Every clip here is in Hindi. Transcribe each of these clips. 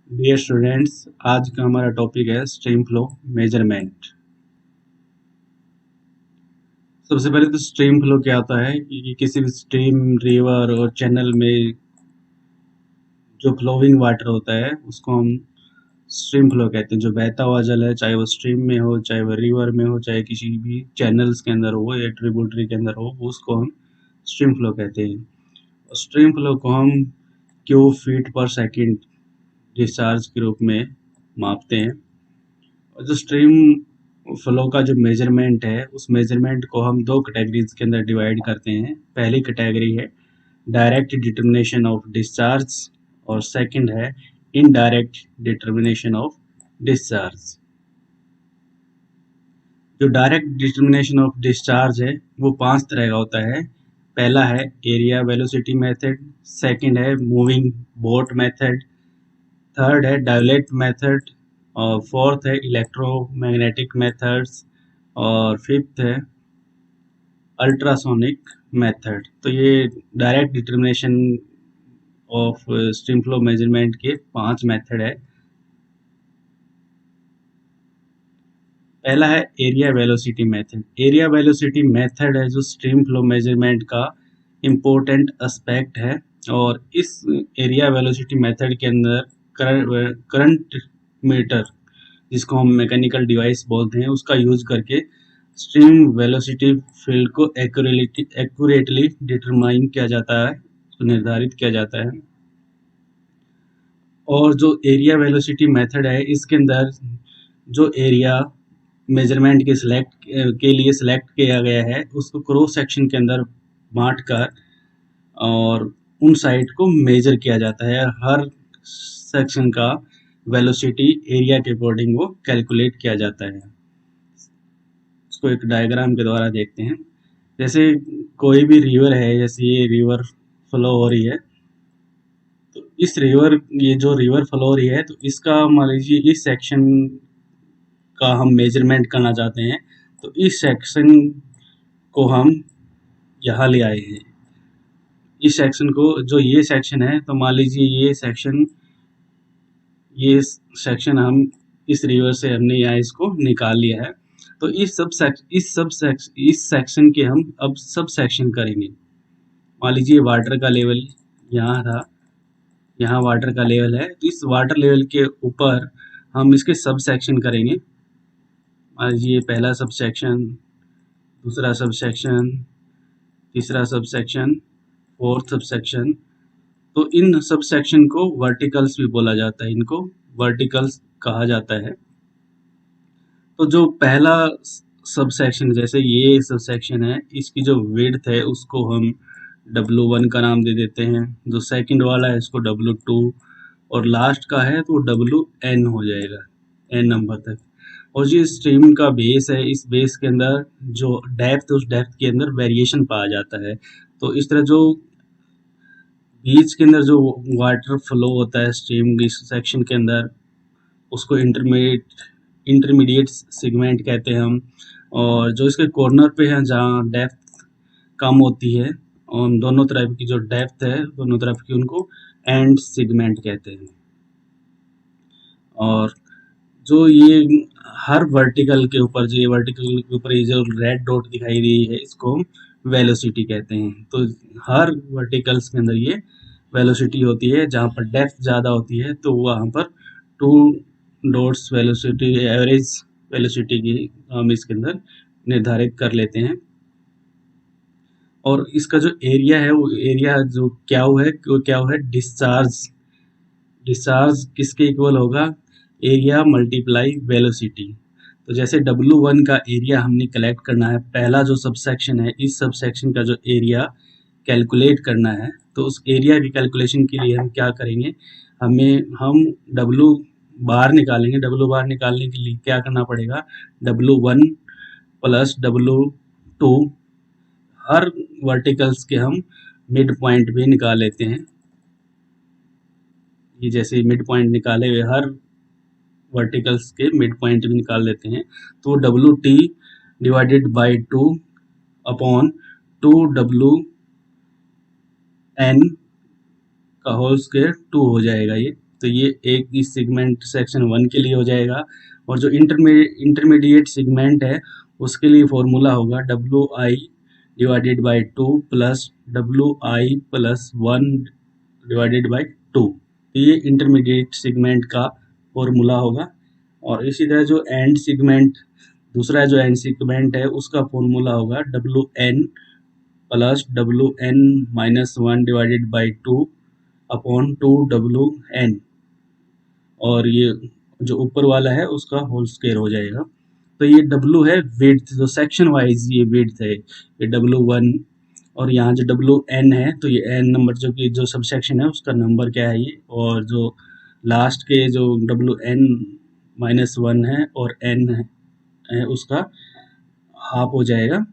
डियर स्टूडेंट्स, आज का हमारा टॉपिक है स्ट्रीम फ्लो मेजरमेंट। सबसे पहले तो स्ट्रीम फ्लो क्या होता है कि किसी भी स्ट्रीम, रिवर और चैनल में जो फ्लोइंग वाटर होता है उसको हम स्ट्रीम फ्लो कहते हैं। जो बहता हुआ जल है, चाहे वो स्ट्रीम में हो, चाहे वो रिवर में हो, चाहे किसी भी चैनल्स के अंदर हो या ट्रिब्यूटरी के अंदर हो, उसको हम स्ट्रीम फ्लो कहते हैं। स्ट्रीम फ्लो को हम क्यूब फीट पर सेकेंड डिस्चार्ज के रूप में मापते हैं। और जो स्ट्रीम फ्लो का जो मेजरमेंट है, उस मेजरमेंट को हम दो कैटेगरीज के अंदर डिवाइड करते हैं। पहली कैटेगरी है डायरेक्ट डिटर्मिनेशन ऑफ डिस्चार्ज और सेकंड है इनडायरेक्ट डिटर्मिनेशन ऑफ डिस्चार्ज। जो डायरेक्ट डिटर्मिनेशन ऑफ डिस्चार्ज है वो 5 तरह का होता है। पहला है एरिया वेलोसिटी मेथड, सेकंड है मूविंग बोट मेथड, थर्ड है डायलेट मेथड, और फोर्थ है इलेक्ट्रोमैग्नेटिक मेथड्स, और फिफ्थ है अल्ट्रासोनिक मेथड। तो ये direct determination of stream flow measurement के 5 मेथड है। पहला है area velocity method. Area velocity method है जो स्ट्रीम फ्लो मेजरमेंट का इम्पोर्टेंट एस्पेक्ट है, और इस एरिया वेलोसिटी मेथड के अंदर करंट मीटर, जिसको हम मैकेनिकल डिवाइस बोलते हैं, उसका यूज करके स्ट्रीम वेलोसिटी फील्ड को एक्यूरेटली डिटरमाइन किया जाता है, उसको निर्धारित किया जाता है। और जो एरिया वेलोसिटी मेथड है, इसके अंदर जो एरिया मेजरमेंट के लिए सिलेक्ट किया गया है, उसको क्रॉस सेक्शन के अंदर बांट कर और उन साइड को मेजर किया जाता है। हर सेक्शन का वेलोसिटी एरिया के अकॉर्डिंग वो कैलकुलेट किया जाता है। इसको एक डायग्राम के द्वारा देखते हैं। जैसे कोई भी रिवर है, जैसे ये रिवर फ्लो हो रही है, तो ये जो रिवर फ्लो हो रही है, तो इसका मान लीजिए इस सेक्शन का हम मेजरमेंट करना चाहते हैं, तो इस सेक्शन को हम यहाँ ले आए हैं। इस सेक्शन को, जो ये सेक्शन है, तो मान लीजिए ये सेक्शन हम इस रिवर से हमने यहाँ इसको निकाल लिया है। तो इस सेक्शन के हम अब सब सेक्शन करेंगे। मान लीजिए वाटर का लेवल यहाँ था, यहाँ वाटर का लेवल है, तो इस वाटर लेवल के ऊपर हम इसके सब सेक्शन करेंगे। मान लीजिए पहला सब सेक्शन, दूसरा सब सेक्शन, तीसरा sub section, fourth sub section. तो इन सब सेक्शन को वर्टिकल्स भी बोला जाता है, इनको वर्टिकल्स कहा जाता है। तो जो पहला सब सेक्शन, जैसे ये सब सेक्शन है, इसकी जो विड्थ है उसको हम W1 का नाम दे देते हैं। जो सेकंड वाला है इसको W2, और लास्ट का है तो WN हो जाएगा, N नंबर तक। और जो स्ट्रीम का बेस है, इस बेस के अंदर जो डेप्थ, उस डेप्थ के अंदर वेरिएशन पाया जाता है। तो इस तरह जो बीच के अंदर जो वाटर फ्लो होता है स्ट्रीम सेक्शन के अंदर, उसको इंटरमीडिएट सेगमेंट कहते हैं हम। और जो इसके कॉर्नर पे है जहाँ डेप्थ कम होती है, और दोनों तरफ की जो डेप्थ है दोनों तरफ की, उनको एंड सेगमेंट कहते हैं। और जो ये हर वर्टिकल के ऊपर, जो ये वर्टिकल के ऊपर ये जो रेड डॉट दिखाई दी है, इसको हम वेलोसिटी कहते हैं। तो हर वर्टिकल्स के अंदर ये वेलोसिटी होती है। जहाँ पर डेप्थ ज़्यादा होती है तो वहाँ पर 2 डॉट्स वेलोसिटी, एवरेज वेलोसिटी की हम इसके अंदर निर्धारित कर लेते हैं। और इसका जो एरिया है, वो एरिया जो क्या है डिस्चार्ज। डिस्चार्ज किसके इक्वल होगा? Area multiply velocity. तो जैसे W1 का एरिया हमने कलेक्ट करना है, पहला जो सबसेक्शन है, इस सबसेक्शन का जो एरिया कैलकुलेट करना है, तो उस एरिया की कैलकुलेशन के लिए हम क्या करेंगे, हम W बार निकालेंगे। W बार निकालने के लिए क्या करना पड़ेगा, W1 प्लस W2, हर वर्टिकल्स के हम मिड पॉइंट भी निकाल लेते हैं। ये जैसे मिड पॉइंट निकाले हुए हर वर्टिकल्स के मिड पॉइंट भी निकाल लेते हैं, तो WT divided by 2 upon 2WN का होल स्क्वायर 2 हो जाएगा ये। तो ये एक इस सेगमेंट सेक्शन 1 के लिए हो जाएगा। और जो इंटरमीडिएट सेगमेंट है उसके लिए फॉर्मूला होगा WI divided by 2 plus WI plus 1 divided by 2। ये इंटरमीडिएट सेगमेंट का फॉर्मूला होगा। और इसी तरह जो एंड सेगमेंट, दूसरा जो एंड सेगमेंट है उसका फॉर्मूला होगा WN plus WN minus 1 divided by 2 upon 2WN। और ये जो ऊपर वाला है उसका होल स्क्वायर हो जाएगा। तो ये W है विड्थ, जो सेक्शन वाइज ये विड्थ है, ये W1। और यहाँ जो WN है तो ये N नंबर जो कि जो सब सेक्शन है उसका नंबर क्या है ये, और जो लास्ट के जो WN माइनस 1 है और N है उसका हाफ हो जाएगा।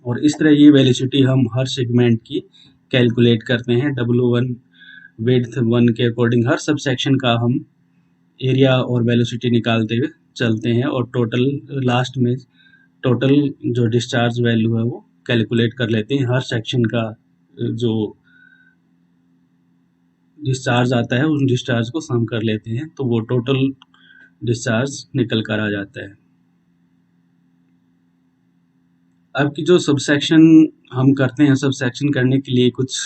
और इस तरह ये वेलोसिटी हम हर सेगमेंट की कैलकुलेट करते हैं। W1 विड्थ 1 के अकॉर्डिंग हर सब सेक्शन का हम एरिया और वेलोसिटी निकालते हुए चलते हैं, और टोटल लास्ट में टोटल जो डिस्चार्ज वैल्यू है वो कैलकुलेट कर लेते हैं। हर सेक्शन का जो डिस्चार्ज आता है उस डिस्चार्ज को सम कर लेते हैं, तो वो टोटल डिस्चार्ज निकल कर आ जाता है। अब की जो सबसेक्शन हम करते हैं, सबसेक्शन करने के लिए कुछ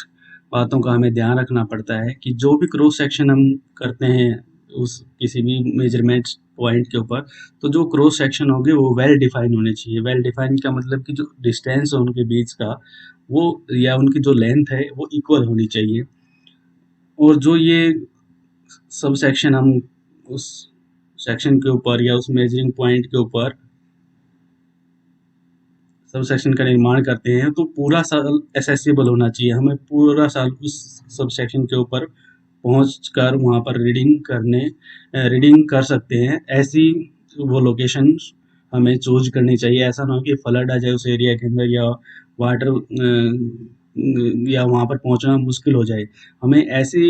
बातों का हमें ध्यान रखना पड़ता है कि जो भी क्रॉस सेक्शन हम करते हैं उस किसी भी मेजरमेंट पॉइंट के ऊपर, तो जो क्रॉस सेक्शन होंगे वो वेल डिफाइन होने चाहिए। वेल डिफाइन का मतलब कि जो डिस्टेंस है उनके बीच का वो, या उनकी जो लेंथ है वो इक्वल होनी चाहिए। और जो ये सब सेक्शन हम उस सेक्शन के ऊपर या उस मेजरिंग पॉइंट के ऊपर सब सेक्शन का निर्माण करते हैं तो पूरा साल एसेसिबल होना चाहिए। हमें पूरा साल उस सब सेक्शन के ऊपर पहुंचकर वहां पर रीडिंग कर सकते हैं। ऐसी वो लोकेशन हमें चूज करनी चाहिए। ऐसा ना हो कि फ्लड आ जाए उस एरिया के अंदर, या वाटर या वहां पर पहुंचना मुश्किल हो जाए। हमें ऐसी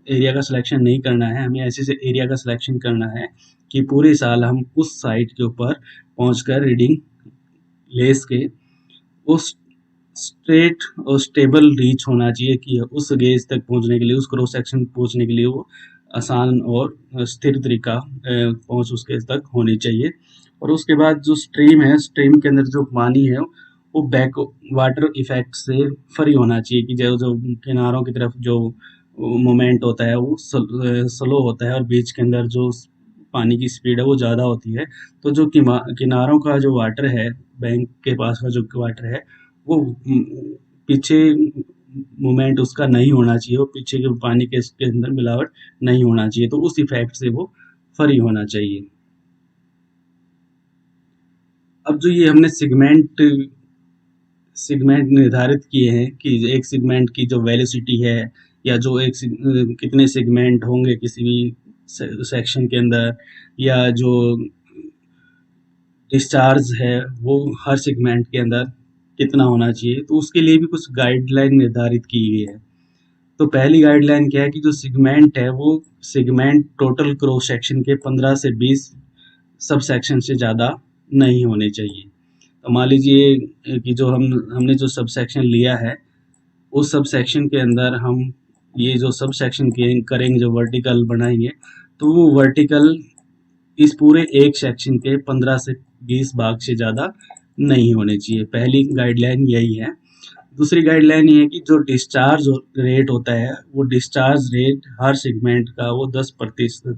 एरिया का सिलेक्शन नहीं करना है। हमें ऐसे से एरिया का सिलेक्शन करना है कि पूरे साल हम उस साइट के ऊपर पहुंचकर रीडिंग लेस के उस स्ट्रेट और स्टेबल रीच होना चाहिए कि उस गेज तक पहुंचने के लिए, उस क्रॉस सेक्शन पहुंचने के लिए वो आसान और स्थिर तरीका पहुंच उसके तक होनी चाहिए। और उसके बाद जो स्ट्रीम है, स्ट्रीम के अंदर जो पानी है वो बैक वाटर इफेक्ट से फ्री होना चाहिए कि जो किनारों की तरफ जो मोमेंट होता है वो स्लो होता है और बीच के अंदर जो पानी की स्पीड है वो ज़्यादा होती है। तो जो किनारों का जो वाटर है, बैंक के पास का जो वाटर है वो पीछे मूवमेंट उसका नहीं होना चाहिए, वो पीछे के पानी के इसके अंदर मिलावट नहीं होना चाहिए, तो उस इफेक्ट से वो फ्री होना चाहिए। अब जो ये हमने सेगमेंट निर्धारित किए हैं कि एक सेगमेंट की जो वेलोसिटी है, या जो कितने सेगमेंट होंगे किसी भी सेक्शन के अंदर, या जो डिस्चार्ज है वो हर सेगमेंट के अंदर कितना होना चाहिए, तो उसके लिए भी कुछ गाइडलाइन निर्धारित की गई है। तो पहली गाइडलाइन क्या है कि जो सेगमेंट है वो सेगमेंट टोटल क्रॉस सेक्शन के 15 से 20 सब सेक्शन से ज़्यादा नहीं होने चाहिए। तो मान लीजिए कि जो हमने जो सब सेक्शन लिया है उस सब सेक्शन के अंदर हम ये जो सब सेक्शन करेंगे, जो वर्टिकल बनाएंगे, तो वो वर्टिकल इस पूरे एक सेक्शन के 15 से 20 भाग से ज़्यादा नहीं होने चाहिए। पहली गाइडलाइन यही है। दूसरी गाइडलाइन ये है कि जो डिस्चार्ज रेट होता है वो डिस्चार्ज रेट हर सेगमेंट का वो 10%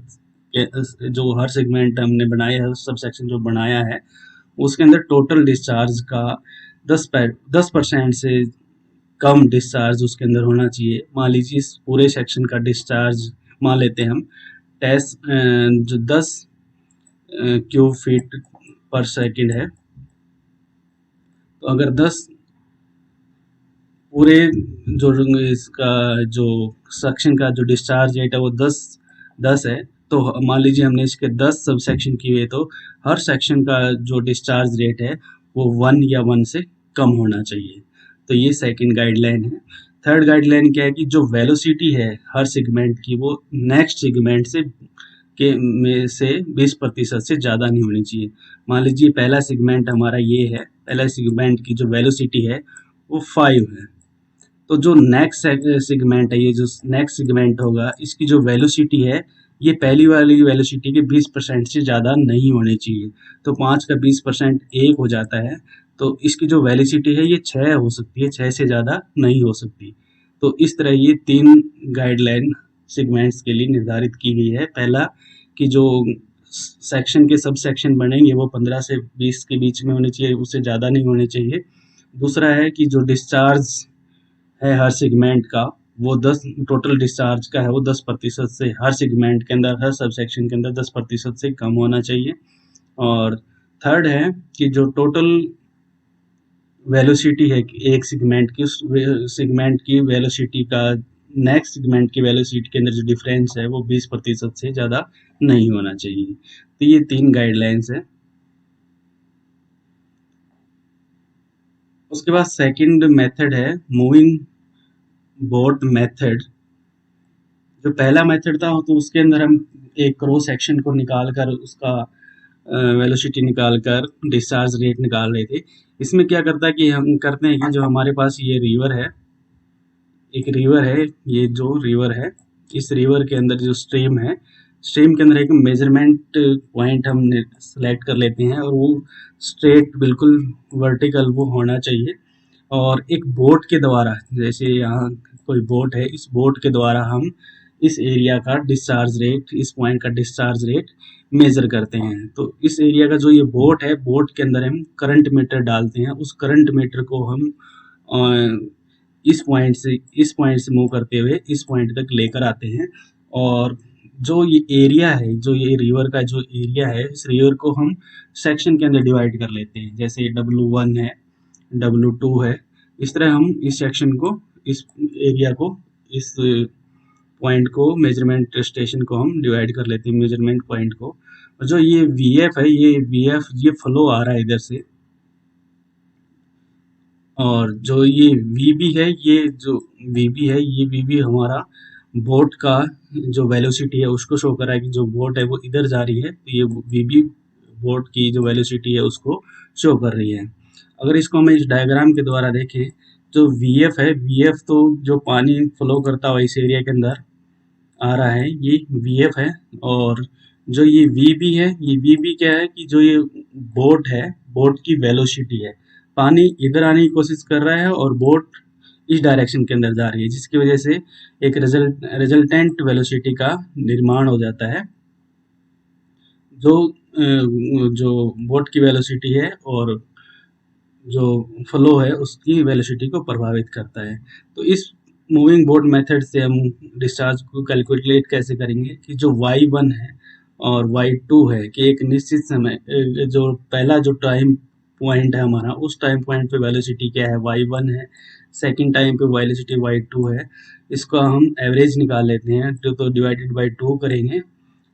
जो हर सेगमेंट हमने बनाया है, सब सेक्शन जो बनाया है उसके अंदर टोटल डिस्चार्ज का 10% से कम डिस्चार्ज उसके अंदर होना चाहिए। मान लीजिए इस पूरे सेक्शन का डिस्चार्ज मान लेते हैं हम टेस्ट जो 10 क्यूब फीट पर सेकंड है, तो अगर 10 पूरे जो इसका जो सेक्शन का जो डिस्चार्ज रेट है वो 10 है, तो मान लीजिए हमने इसके 10 सब सेक्शन किए, तो हर सेक्शन का जो डिस्चार्ज रेट है वो 1 या 1 से कम होना चाहिए। तो ये सेकंड गाइडलाइन है। थर्ड गाइडलाइन क्या है कि जो वेलोसिटी है हर सेगमेंट की वो नेक्स्ट सेगमेंट से 20% से ज़्यादा नहीं होनी चाहिए। मान लीजिए पहला सेगमेंट हमारा ये है, पहला सेगमेंट की जो वेलोसिटी है वो 5 है, तो जो नेक्स्ट सेगमेंट है, ये जो नेक्स्ट सेगमेंट होगा, इसकी जो वेलोसिटी है ये पहली वाली वेलोसिटी के 20% से ज़्यादा नहीं होनी चाहिए। तो 5 का 20% 1 हो जाता है। तो इसकी जो वेलोसिटी है ये 6 हो सकती है, 6 से ज़्यादा नहीं हो सकती। तो इस तरह ये 3 गाइडलाइन सेगमेंट्स के लिए निर्धारित की गई है। पहला कि जो सेक्शन के सब सेक्शन बनेंगे वो 15 से 20 के बीच में होने चाहिए, उससे ज़्यादा नहीं होने चाहिए। दूसरा है कि जो डिस्चार्ज है हर सेगमेंट का, वो 10 टोटल डिस्चार्ज का है वो 10% से हर सेगमेंट के अंदर, हर सब सेक्शन के अंदर 10% से कम होना चाहिए। और थर्ड है कि जो टोटल वेलोसिटी है एक सेगमेंट की, उस सेगमेंट की वेलोसिटी का नेक्स्ट सेगमेंट की वेलोसिटी के अंदर जो डिफरेंस है वो 20% से ज़्यादा नहीं होना चाहिए। तो ये 3 गाइडलाइंस है। उसके बाद सेकंड मेथड है मूविंग बोट मेथड। जो पहला मेथड था तो उसके अंदर हम एक क्रॉस सेक्शन को निकाल कर उसका वेलोसिटी निकाल कर डिस्चार्ज रेट निकाल रहे थे। इसमें क्या करता है कि हम करते हैं कि जो हमारे पास ये रिवर है, एक रिवर है, ये जो रिवर है, इस रिवर के अंदर जो स्ट्रीम है, स्ट्रीम के अंदर एक मेजरमेंट पॉइंट हम सेलेक्ट कर लेते हैं और वो स्ट्रेट बिल्कुल वर्टिकल वो होना चाहिए। और एक बोट के द्वारा, जैसे यहाँ कोई बोट है, इस बोट के द्वारा हम इस एरिया का डिस्चार्ज रेट, इस पॉइंट का डिस्चार्ज रेट मेजर करते हैं। तो इस एरिया का जो ये बोट है, बोट के अंदर हम करंट मीटर डालते हैं। उस करंट मीटर को हम इस पॉइंट से मूव करते हुए इस पॉइंट तक लेकर आते हैं। और जो ये एरिया है, जो ये रिवर का जो एरिया है, इस रिवर को हम सेक्शन के अंदर डिवाइड कर लेते हैं। जैसे W1 है, W2 है, इस तरह हम इस सेक्शन को, इस एरिया को, इस पॉइंट को, मेजरमेंट स्टेशन को हम डिवाइड कर लेते हैं, मेजरमेंट पॉइंट को। और जो ये VF है, ये फ्लो आ रहा है इधर से, और जो ये VB है, ये VB हमारा बोट का जो वेलोसिटी है उसको शो कर रहा है कि जो बोट है वो इधर जा रही है। तो ये VB बोट की जो वेलोसिटी है उसको शो कर रही है। अगर इसको हम इस डायग्राम के द्वारा देखें, जो VF है, VF तो जो पानी फ्लो करता हुआ इस एरिया के अंदर आ रहा है, ये VF है। और जो ये VB है, ये VB क्या है कि जो ये बोट है, बोट की वेलोसिटी है। पानी इधर आने की कोशिश कर रहा है और बोट इस डायरेक्शन के अंदर जा रही है, जिसकी वजह से एक रिजल्टेंट वेलोसिटी का निर्माण हो जाता है, जो बोट की वेलोसिटी है और जो फ्लो है उसकी वेलोसिटी को प्रभावित करता है। तो इस मूविंग बोट मेथड से हम डिस्चार्ज को कैलकुलेट कैसे करेंगे कि जो y1 है और y2 है कि एक निश्चित समय, जो पहला जो टाइम पॉइंट है हमारा, उस टाइम पॉइंट पे वेलोसिटी क्या है, y1 है। सेकंड टाइम पे वेलोसिटी y2 है। इसको हम एवरेज निकाल लेते हैं, तो डिवाइडेड बाई 2 करेंगे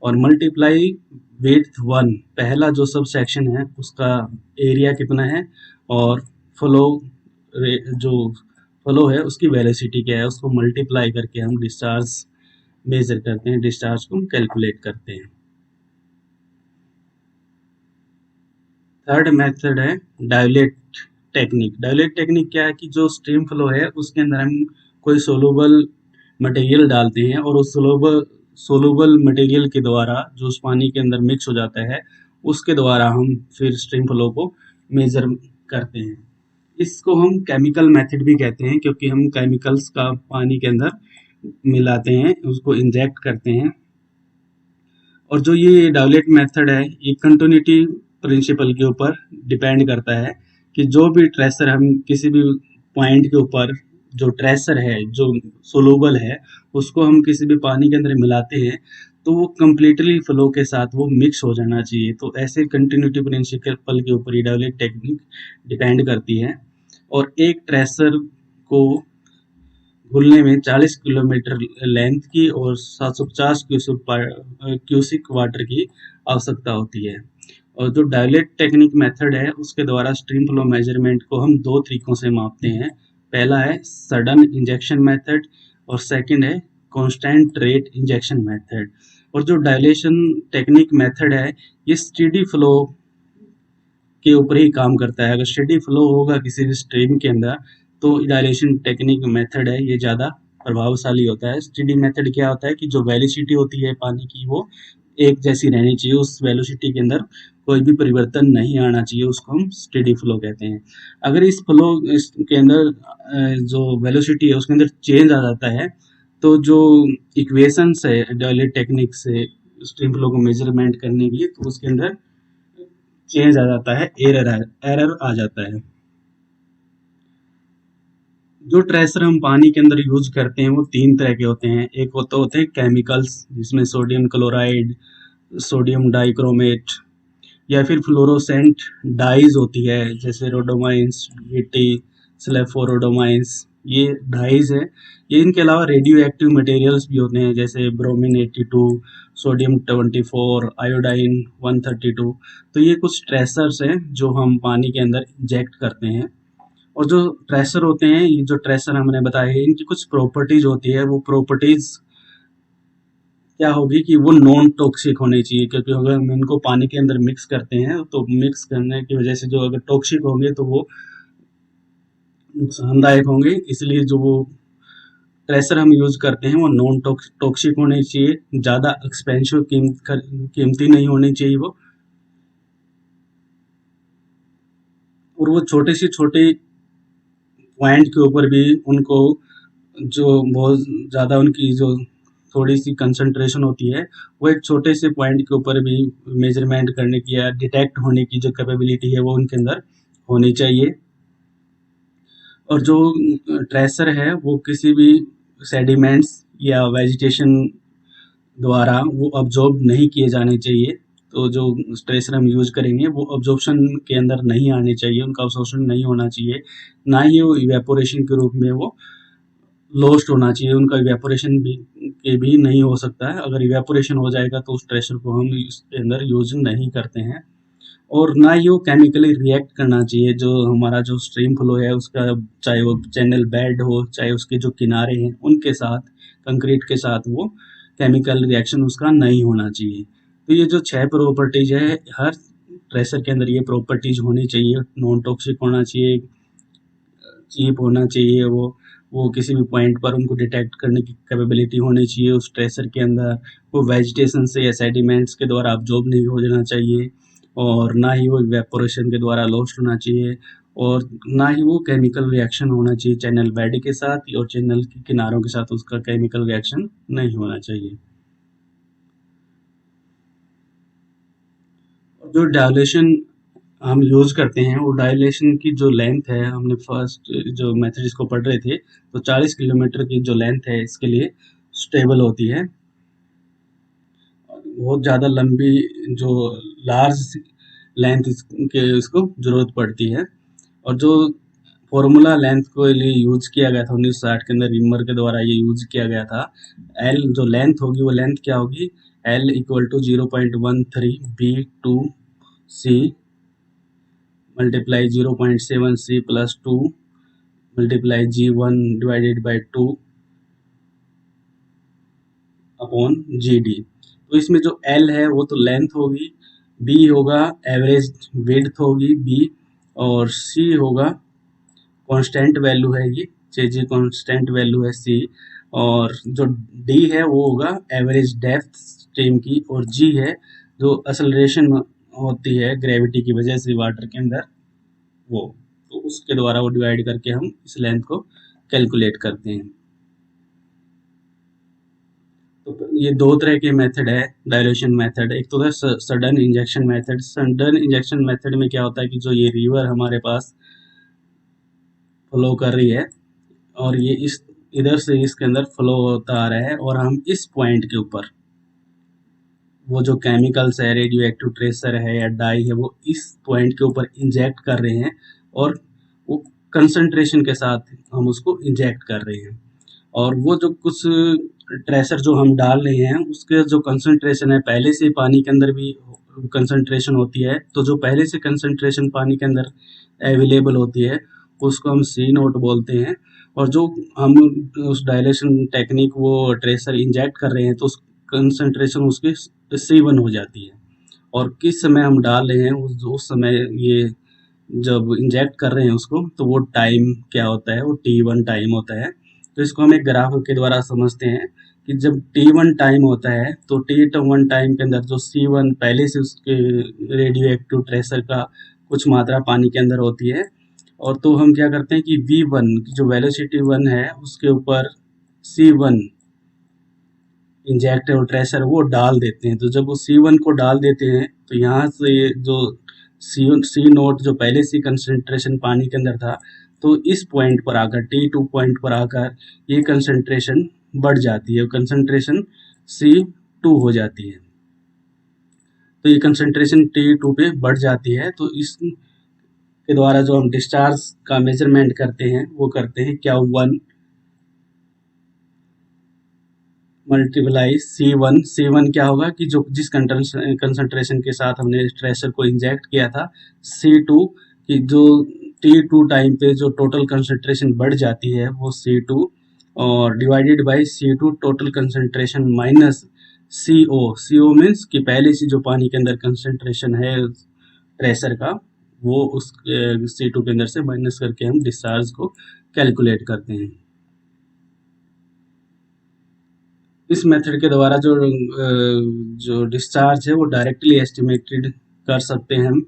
और मल्टीप्लाई विड्थ 1, पहला जो सब सेक्शन है उसका एरिया कितना है और फ्लो जो फ्लो है उसकी वेलोसिटी क्या है, उसको मल्टीप्लाई करके हम डिस्चार्ज मेजर करते हैं, डिस्चार्ज को कैलकुलेट करते हैं। थर्ड मेथड है डायलेट टेक्निक। डायलेट टेक्निक क्या है कि जो स्ट्रीम फ्लो है उसके अंदर हम कोई सोलूबल मटेरियल डालते हैं और उस सोलूबल मटेरियल के द्वारा जो उस पानी के अंदर मिक्स हो जाता है, उसके द्वारा हम फिर स्ट्रीम फ्लो को मेजर करते हैं। इसको हम केमिकल मेथड भी कहते हैं, क्योंकि हम केमिकल्स का पानी के अंदर मिलाते हैं, उसको इंजेक्ट करते हैं। और जो ये डायलेट मेथड है, ये कंटिन्यूटी प्रिंसिपल के ऊपर डिपेंड करता है कि जो भी ट्रेसर हम किसी भी पॉइंट के ऊपर, जो ट्रेसर है जो सोलूबल है, उसको हम किसी भी पानी के अंदर मिलाते हैं तो वो कम्प्लीटली फ्लो के साथ वो मिक्स हो जाना चाहिए। तो ऐसे कंटिन्यूटी प्रिंसिपल के ऊपर ये डायलेट टेक्निक डिपेंड करती है। और एक ट्रेसर को घुलने में 40 किलोमीटर लेंथ की और 750 क्यूसिक वाटर की आवश्यकता होती है। और जो डायलेट टेक्निक मेथड है उसके द्वारा स्ट्रीम फ्लो मेजरमेंट को हम 2 तरीकों से मापते हैं। पहला है सडन इंजेक्शन मेथड और सेकंड है कांस्टेंट रेट इंजेक्शन मेथड। और जो डायलेशन टेक्निक मेथड है ये स्टेडी फ्लो के ऊपर ही काम करता है। अगर स्टेडी फ्लो होगा किसी भी स्ट्रीम के अंदर तो डायलेशन टेक्निक मेथड है ये ज़्यादा प्रभावशाली होता है। स्टेडी मेथड क्या होता है कि जो वेलोसिटी होती है पानी की वो एक जैसी रहनी चाहिए, उस वेलोसिटी के अंदर कोई भी परिवर्तन नहीं आना चाहिए, उसको हम स्टेडी फ्लो कहते हैं। अगर इस फ्लो के अंदर जो वेलोसिटी है उसके अंदर चेंज आ जाता है तो जो इक्वेशंस है डायलेट टेक्निक से स्ट्रीम फ्लो को मेजरमेंट करने की, तो उसके अंदर चेंज आ जाता है, एरर आ जाता है। जो ट्रेसर हम पानी के अंदर यूज करते हैं वो तीन तरह के होते हैं। एक होते हैं केमिकल्स, जिसमें सोडियम क्लोराइड, सोडियम डाइक्रोमेट, या फिर फ्लोरोसेंट डाइज होती है, जैसे रोडोमाइंस, वीटी, स्लेफोरोडोमाइंस, ये डाइज है। ये इनके अलावा रेडियो एक्टिव मटेरियल्स भी होते हैं, जैसे ब्रोमीन 82, सोडियम 24, आयोडाइन 132। तो ये कुछ ट्रेसर्स हैं जो हम पानी के अंदर इंजेक्ट करते हैं। और जो ट्रेसर होते हैं, ये जो ट्रेसर हमने बताए हैं, इनकी कुछ प्रॉपर्टीज होती है। वो प्रॉपर्टीज क्या होगी कि वो नॉन टॉक्सिक होनी चाहिए, क्योंकि अगर हम इनको पानी के अंदर मिक्स करते हैं तो मिक्स करने की वजह से जो अगर टॉक्सिक होंगे तो वो नुकसानदायक होंगे। इसलिए जो वो ट्रेसर हम यूज करते हैं वो नॉन टॉक्सिक होने चाहिए, ज़्यादा एक्सपेंसिव कीमती नहीं होनी चाहिए वो, और वो छोटे से छोटे पॉइंट के ऊपर भी उनको जो बहुत ज़्यादा उनकी जो थोड़ी सी कंसंट्रेशन होती है वो एक छोटे से पॉइंट के ऊपर भी मेजरमेंट करने की या डिटेक्ट होने की जो कैपेबिलिटी है वो उनके अंदर होनी चाहिए। और जो ट्रेसर है वो किसी भी सेडिमेंट्स या वेजिटेशन द्वारा वो अब्जॉर्ब नहीं किए जाने चाहिए। तो जो ट्रेसर हम यूज करेंगे वो अब्जॉर्प्शन के अंदर नहीं आने चाहिए, उनका अब्जॉर्प्शन नहीं होना चाहिए, ना ही वो इवेपोरेशन के रूप में वो लॉस्ट होना चाहिए। उनका इवेपोरेशन भी नहीं हो सकता है। अगर इवेपोरेशन हो जाएगा तो उस ट्रेसर को हम इसके अंदर यूज नहीं करते हैं। और ना ही वो केमिकली रिएक्ट करना चाहिए। जो हमारा जो स्ट्रीम फ्लो है उसका, चाहे वो चैनल बेड हो, चाहे उसके जो किनारे हैं उनके साथ, कंक्रीट के साथ, वो केमिकल रिएक्शन उसका नहीं होना चाहिए। तो ये जो 6 प्रॉपर्टीज है, हर ट्रेसर के अंदर ये प्रॉपर्टीज होनी चाहिए। नॉन टॉक्सिक होना चाहिए, चीप होना चाहिए, वो किसी भी पॉइंट पर उनको डिटेक्ट करने की कैपेबिलिटी होनी चाहिए उस ट्रेसर के अंदर। वो वेजिटेशन से या सेडिमेंट्स के द्वारा अब्जॉर्ब नहीं हो जाना चाहिए, और ना ही वो इवेपोरेशन के द्वारा लॉस्ट होना चाहिए, और ना ही वो केमिकल रिएक्शन होना चाहिए चैनल बेड के साथ, और चैनल के किनारों के साथ उसका केमिकल रिएक्शन नहीं होना चाहिए। जो डायलेशन हम यूज करते हैं, वो डायलेशन की जो लेंथ है, हमने फर्स्ट जो मेथड इसको पढ़ रहे थे, तो 40 किलोमीटर की जो लेंथ है इसके लिए स्टेबल होती है। बहुत ज़्यादा लंबी जो लार्ज लेंथ के इसको ज़रूरत पड़ती है। और जो फॉर्मूला लेंथ को लिए यूज किया गया था 1960 के अंदर, रिमर के द्वारा ये यूज किया गया था। एल जो लेंथ होगी, वो लेंथ क्या होगी, L equal to 0.13 B two C multiply 0.7 C plus 2 multiply G1 divided by 2 upon GD। तो इसमें जो L है वो तो लेंथ होगी, B होगा एवरेज विड्थ होगी B, और C होगा कांस्टेंट वैल्यू है ये, जी कांस्टेंट वैल्यू है C, और जो D है वो होगा एवरेज डेप्थ स्ट्रीम की, और G है जो असलरेशन होती है ग्रेविटी की वजह से वाटर के अंदर, वो तो उसके द्वारा वो डिवाइड करके हम इस लेंथ को कैलकुलेट करते हैं। तो ये दो तरह के मेथड है डायल्यूशन मेथड। एक तो है sudden injection method. Sudden injection method में क्या होता है कि जो ये रिवर हमारे पास फ्लो कर रही है, और ये इस इधर से इसके अंदर फ्लो होता आ रहा है, और हम इस पॉइंट के ऊपर वो जो केमिकल्स है, रेडियो एक्टिव ट्रेसर है या डाई है, वो इस पॉइंट के ऊपर इंजेक्ट कर रहे हैं, और वो कंसंट्रेशन के साथ हम उसको इंजेक्ट कर रहे हैं। और वो जो कुछ ट्रेसर जो हम डाल रहे हैं उसके जो कंसंट्रेशन है, पहले से पानी के अंदर भी कंसंट्रेशन होती है, तो जो पहले से कंसंट्रेशन पानी के अंदर अवेलेबल होती है उसको हम C0 बोलते हैं। और जो हम उस डायलेशन टेक्निक वो ट्रेसर इंजेक्ट कर रहे हैं तो उस कंसंट्रेशन उसकी C1 हो जाती है। और किस समय हम डाल रहे हैं उस समय ये जब इंजेक्ट कर रहे हैं उसको, तो वो टाइम क्या होता है, वो T1 टाइम होता है। तो इसको हम एक ग्राफ के द्वारा समझते हैं कि जब T1 टाइम होता है तो T1 टाइम के अंदर जो C1 पहले से उसके रेडियो एक्टिव ट्रेसर का कुछ मात्रा पानी के अंदर होती है, और तो हम क्या करते हैं कि V1 की जो वेलोसिटी 1 है उसके ऊपर C1 इंजेक्ट और ट्रेसर वो डाल देते हैं। तो जब वो C1 को डाल देते हैं तो यहाँ से जो सी नोट जो पहले से कंसंट्रेशन पानी के अंदर था, तो इस पॉइंट पर आकर T2 पॉइंट पर आकर ये कंसंट्रेशन बढ़ जाती है, कंसंट्रेशन C2 हो जाती है। तो ये कंसंट्रेशन T2 पे बढ़ जाती है। तो इस के द्वारा जो हम डिस्चार्ज का मेजरमेंट करते हैं वो करते हैं Q1 मल्टीप्लाई C1 क्या होगा कि जो जिस कंसंट्रेशन के साथ हमने ट्रेसर को इंजेक्ट किया था, C2 की जो T2 टाइम पे जो टोटल कंसंट्रेशन बढ़ जाती है वो C2, और divided by C2 total concentration minus CO means कि पहले से जो पानी के अंदर कंसंट्रेशन है ट्रेसर का, वो उस C2 के अंदर से माइनस करके हम डिस्चार्ज को कैलकुलेट करते हैं। इस मेथड के द्वारा जो डिस्चार्ज है वो डायरेक्टली एस्टिमेटेड कर सकते हैं हम।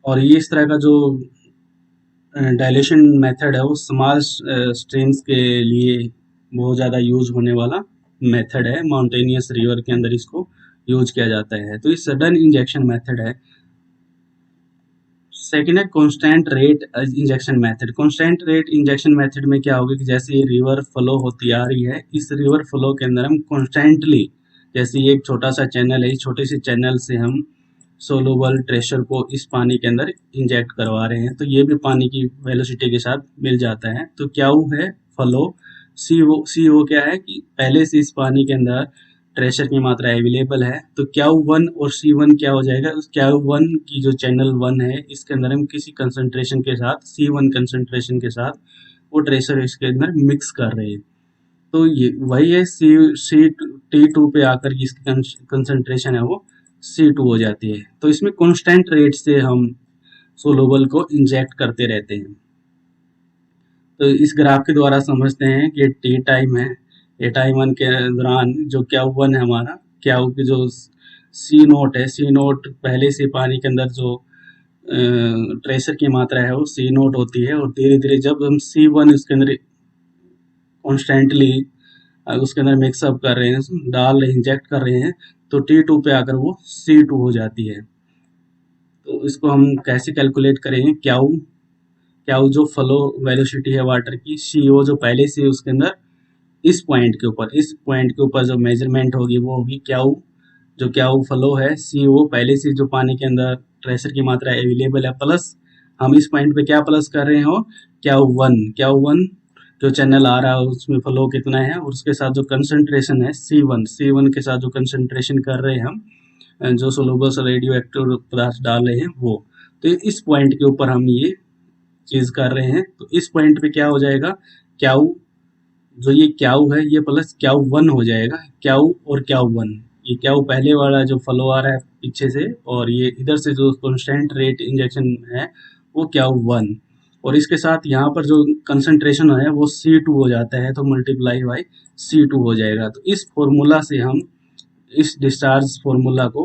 और ये इस तरह का जो डायलेशन मेथड है वो स्मॉल स्ट्रीम्स के लिए बहुत ज़्यादा यूज होने वाला मेथड है। माउंटेनियस रिवर के अंदर इसको यूज किया जाता है। तो ये सडन इंजेक्शन मेथड है। सेकेंड है constant rate injection method. Constant rate injection method में क्या होगा कि जैसे ये रिवर फ्लो होती आ रही है, इस रिवर फ्लो के अंदर हम कॉन्स्टेंटली, जैसे ये एक छोटा सा चैनल है, इस छोटे से चैनल से हम सोलुबल ट्रेशर को इस पानी के अंदर इंजेक्ट करवा रहे हैं, तो ये भी पानी की वेलोसिटी के साथ मिल जाता है। तो क्या वो है फ्लो, सी ओ क्या है कि पहले से इस पानी के अंदर ट्रेशर की मात्रा अवेलेबल है। तो Q1 और C1 क्या हो जाएगा, उस Q1 की जो चैनल 1 है इसके अंदर हम किसी कंसंट्रेशन के साथ C1 कंसंट्रेशन के साथ वो ट्रेशर इसके अंदर मिक्स कर रहे हैं। तो ये वही है सी T2 पे आकर इसकी कंसंट्रेशन है वो C2 हो जाती है। तो इसमें कांस्टेंट रेट से हम सोलुबल को इंजेक्ट करते रहते हैं। तो इस ग्राफ के द्वारा समझते हैं कि टी टाइम है, ये टाइम 1 के दौरान जो Q1 है हमारा, Q की जो सी नोट है, सी नोट पहले से पानी के अंदर जो ट्रेसर की मात्रा है वो सी नोट होती है, और धीरे धीरे जब हम C1 उसके अंदर कॉन्स्टेंटली उसके अंदर मिक्सअप कर रहे हैं, डाल रहे इंजेक्ट कर रहे हैं, तो T2 पे आकर वो C2 हो जाती है। तो इसको हम कैसे कैलकुलेट करेंगे, क्या जो फ्लो वेलोसिटी है वाटर की, CO जो पहले से उसके अंदर इस पॉइंट के ऊपर जो मेजरमेंट होगी वो होगी क्या फ्लो है, CO पहले से जो पानी के अंदर ट्रेसर की मात्रा अवेलेबल है, प्लस हम इस पॉइंट पे क्या प्लस कर रहे हो, क्या वन जो चैनल आ रहा है उसमें फ्लो कितना है, और उसके साथ जो कंसंट्रेशन है C1 के साथ जो कंसंट्रेशन कर रहे हैं हम, जो सोलुबल रेडियो एक्टिव पदार्थ डाल रहे हैं वो, तो इस पॉइंट के ऊपर हम ये चीज कर रहे हैं। तो इस पॉइंट पे क्या हो जाएगा, क्याऊ जो ये क्याऊ है ये प्लस Q1 हो जाएगा। क्याऊ और Q1, ये क्याऊ पहले वाला जो फ्लो आ रहा है पीछे से, और ये इधर से जो कांस्टेंट रेट इंजेक्शन है वो Q1, और इसके साथ यहाँ पर जो कंसंट्रेशन है वो C2 हो जाता है, तो मल्टीप्लाई बाई C2 हो जाएगा। तो इस फॉर्मूला से हम इस डिस्चार्ज फॉर्मूला को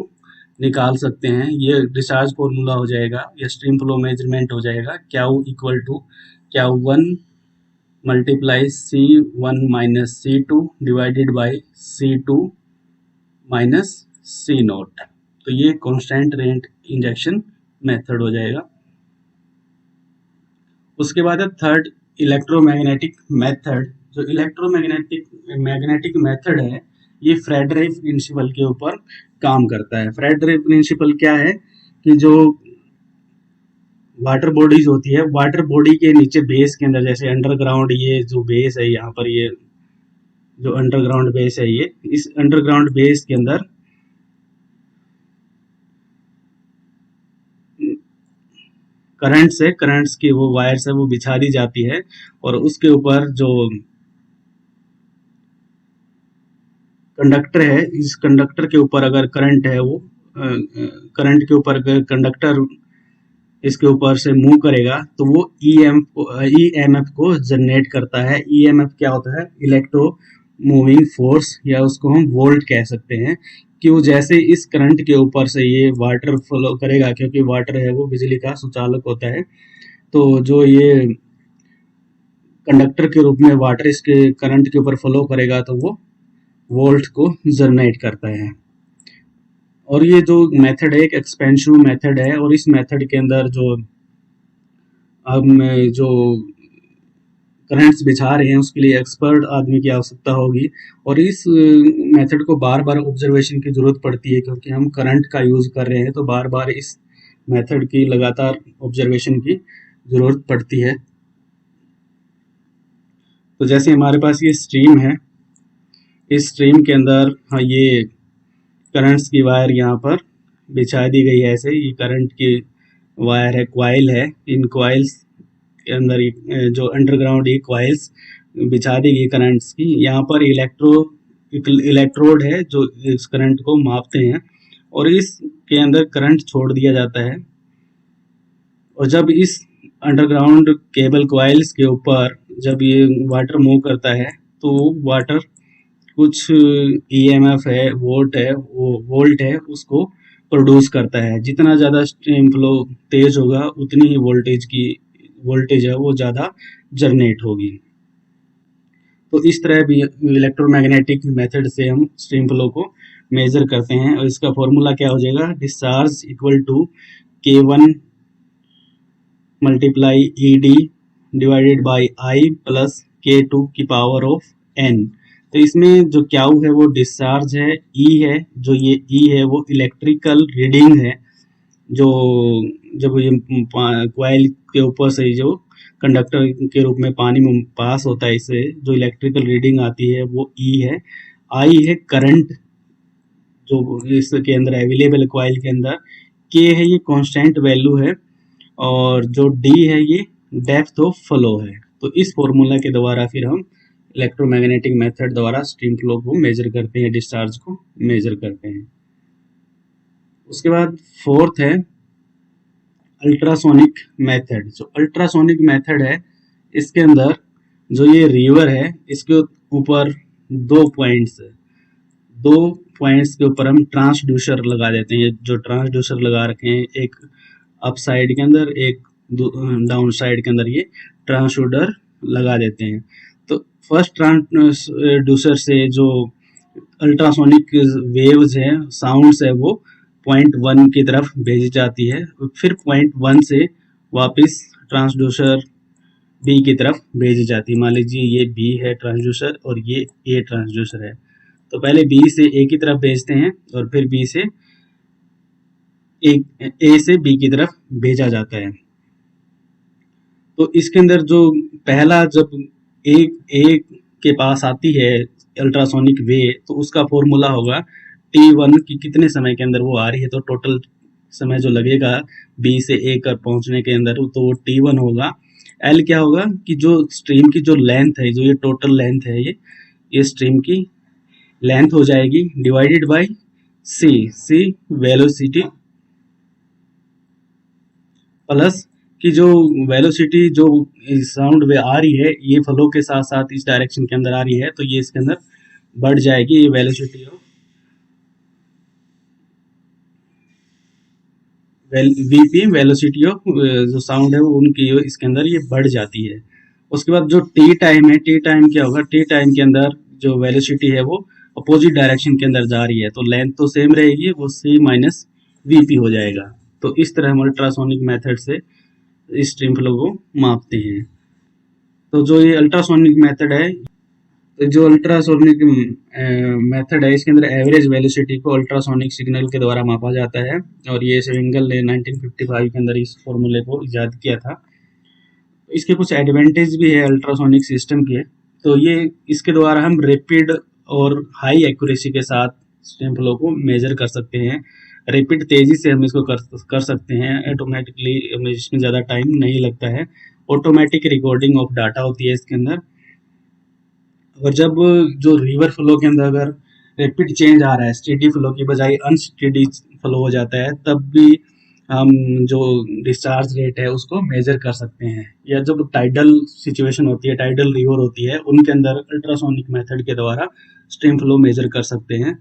निकाल सकते हैं। ये डिस्चार्ज फॉर्मूला हो जाएगा, या स्ट्रीम फ्लो मेजरमेंट हो जाएगा, Q equal to Q1 multiply C1 minus C2 divided by C2 minus C naught. तो ये कांस्टेंट रेट इंजेक्शन मेथड हो जाएगा। उसके बाद है थर्ड इलेक्ट्रोमैग्नेटिक मेथड। जो मैग्नेटिक मेथड है ये फ्रेडरिक प्रिंसिपल के ऊपर काम करता है। फ्रेडरिक प्रिंसिपल क्या है कि जो वाटर बॉडीज होती है, वाटर बॉडी के नीचे बेस के अंदर, जैसे अंडरग्राउंड ये जो बेस है यहाँ पर, ये जो अंडरग्राउंड बेस है, ये इस अंडरग्राउंड बेस के अंदर करंट्स की वो वायर्स है वो बिछा दी जाती है, और उसके ऊपर जो कंडक्टर है, इस कंडक्टर के ऊपर अगर करंट है वो करंट के ऊपर कंडक्टर इसके ऊपर से मूव करेगा तो वो ईएमएफ को जनरेट करता है। ईएमएफ क्या होता है? इलेक्ट्रो मूविंग फोर्स, या उसको हम वोल्ट कह सकते हैं। कि वो जैसे इस करंट के ऊपर से ये वाटर फ्लो करेगा, क्योंकि वाटर है वो बिजली का सुचालक होता है, तो जो ये कंडक्टर के रूप में वाटर इसके करंट के ऊपर फ्लो करेगा तो वो वोल्ट को जनरेट करता है। और ये जो मेथड है एक एक्सपेंसिव मेथड है, और इस मेथड के अंदर जो हम जो करंट्स बिछा रहे हैं उसके लिए एक्सपर्ट आदमी की आवश्यकता होगी। और इस मेथड को बार बार ऑब्जर्वेशन की जरूरत पड़ती है, क्योंकि हम करंट का यूज कर रहे हैं, तो बार बार इस मेथड की लगातार ऑब्जर्वेशन की जरूरत पड़ती है। तो जैसे हमारे पास ये स्ट्रीम है, इस स्ट्रीम के अंदर ये करंट्स की वायर यहाँ पर बिछा दी गई है। ऐसे ये करंट की वायर है, कॉइल है। इन कॉइल्स के अंदर जो अंडरग्राउंड ये कॉइल्स बिछा दी गई करंट्स की। यहाँ पर इलेक्ट्रोड है जो इस करंट को मापते हैं, और इसके अंदर करंट छोड़ दिया जाता है। और जब इस अंडरग्राउंड केबल कॉइल्स के ऊपर जब ये वाटर मूव करता है, तो वाटर कुछ ईएमएफ है, वोल्ट है, उसको प्रोड्यूस करता है। जितना ज़्यादा स्ट्रीम फ्लो तेज होगा उतनी ही वोल्टेज है वो ज़्यादा जनरेट होगी। तो इस तरह भी इलेक्ट्रोमैग्नेटिक मेथड से हम स्ट्रीम फ्लो को मेजर करते हैं। और इसका फॉर्मूला क्या हो जाएगा? Discharge equal to K1 multiply ED divided by I plus K2 की पावर ऑफ N। तो इसमें जो क्याऊ है वो डिस्चार्ज है, E है, जो ये E है वो इलेक्ट्रिकल रीडिंग है, जो जब ये कॉइल के ऊपर से जो कंडक्टर के रूप में पानी में पास होता है, इससे जो इलेक्ट्रिकल रीडिंग आती है वो E है। I है करंट जो इसके अंदर अवेलेबल कॉइल के अंदर। K है ये कांस्टेंट वैल्यू है, और जो D है ये डेप्थ ऑफ फ्लो है। तो इस फॉर्मूला के द्वारा फिर हम इलेक्ट्रोमैग्नेटिक मेथड द्वारा स्ट्रीम फ्लो को मेजर करते हैं, डिस्चार्ज को मेजर करते हैं। उसके बाद फोर्थ है अल्ट्रासोनिक मेथड। जो अल्ट्रासोनिक मेथड है, इसके अंदर जो ये रिवर है इसके ऊपर दो पॉइंट्स के ऊपर हम ट्रांसड्यूसर लगा देते हैं। जो ट्रांसड्यूसर लगा रखे हैं, एक अप साइड के अंदर, एक डाउन साइड के अंदर, ये ट्रांसड्यूसर लगा देते हैं। तो फर्स्ट ट्रांसड्यूसर से जो अल्ट्रासोनिक वेव्स है, साउंड्स है, वो पॉइंट 1 की तरफ भेजी जाती है। फिर पॉइंट 1 से वापस ट्रांसड्यूसर बी की तरफ भेजी जाती है। मान लीजिए ये बी है ट्रांसड्यूसर और ये ए ट्रांसड्यूसर है, तो पहले बी से ए की तरफ भेजते हैं और फिर बी से ए से बी की तरफ भेजा जाता है। तो इसके अंदर जो पहला जब ए के पास आती है अल्ट्रासोनिक वे, तो उसका फॉर्मूला होगा T1 की कितने समय के अंदर वो आ रही है, तो टोटल समय जो लगेगा बी से ए कर पहुंचने के अंदर, तो वो T1 होगा। L क्या होगा कि जो स्ट्रीम की जो लेंथ है, जो ये टोटल लेंथ है, ये स्ट्रीम की लेंथ हो जाएगी, divided by C velocity, plus कि जो वेलोसिटी जो साउंड वे आ रही है ये फ्लो के साथ साथ इस डायरेक्शन के अंदर आ रही है, तो ये इसके अंदर बढ़ जाएगी। ये velocity of VP, velocity of जो साउंड है वो उनकी इसके अंदर ये बढ़ जाती है। उसके बाद जो टी टाइम है, टी टाइम क्या होगा? टी टाइम के अंदर जो वेलोसिटी है वो अपोजिट डायरेक्शन के अंदर जा रही है, तो लेंथ तो सेम रहेगी, वो सी माइनस वीपी हो जाएगा। तो इस तरह हम अल्ट्रासोनिक मेथड से इस स्ट्रीम फ्लो को मापते हैं। तो जो ये अल्ट्रासोनिक मेथड है, तो जो अल्ट्रासोनिक मेथड है, इसके अंदर एवरेज वेलोसिटी को अल्ट्रासोनिक सिग्नल के द्वारा मापा जाता है। और ये स्विंगल ने 1955 के अंदर इस फॉर्मूले को इजाद किया था। इसके कुछ एडवांटेज भी है अल्ट्रासोनिक सिस्टम के। तो ये इसके द्वारा हम रैपिड और हाई एक्यूरेसी के साथ स्ट्रीम फ्लो को मेजर कर सकते हैं। रैपिड तेजी से हम इसको कर सकते हैं ऑटोमेटिकली, इसमें ज़्यादा टाइम नहीं लगता है। ऑटोमेटिक रिकॉर्डिंग ऑफ डाटा होती है इसके अंदर। और जब जो रिवर फ्लो के अंदर अगर रैपिड चेंज आ रहा है, स्टेडी फ्लो की बजाय अनस्टेडी फ्लो हो जाता है, तब भी हम जो डिस्चार्ज रेट है उसको मेजर कर सकते हैं, या जब टाइडल सिचुएशन होती है, टाइडल रिवर होती है, उनके अंदर अल्ट्रासोनिक मेथड के द्वारा स्ट्रीम फ्लो मेजर कर सकते हैं।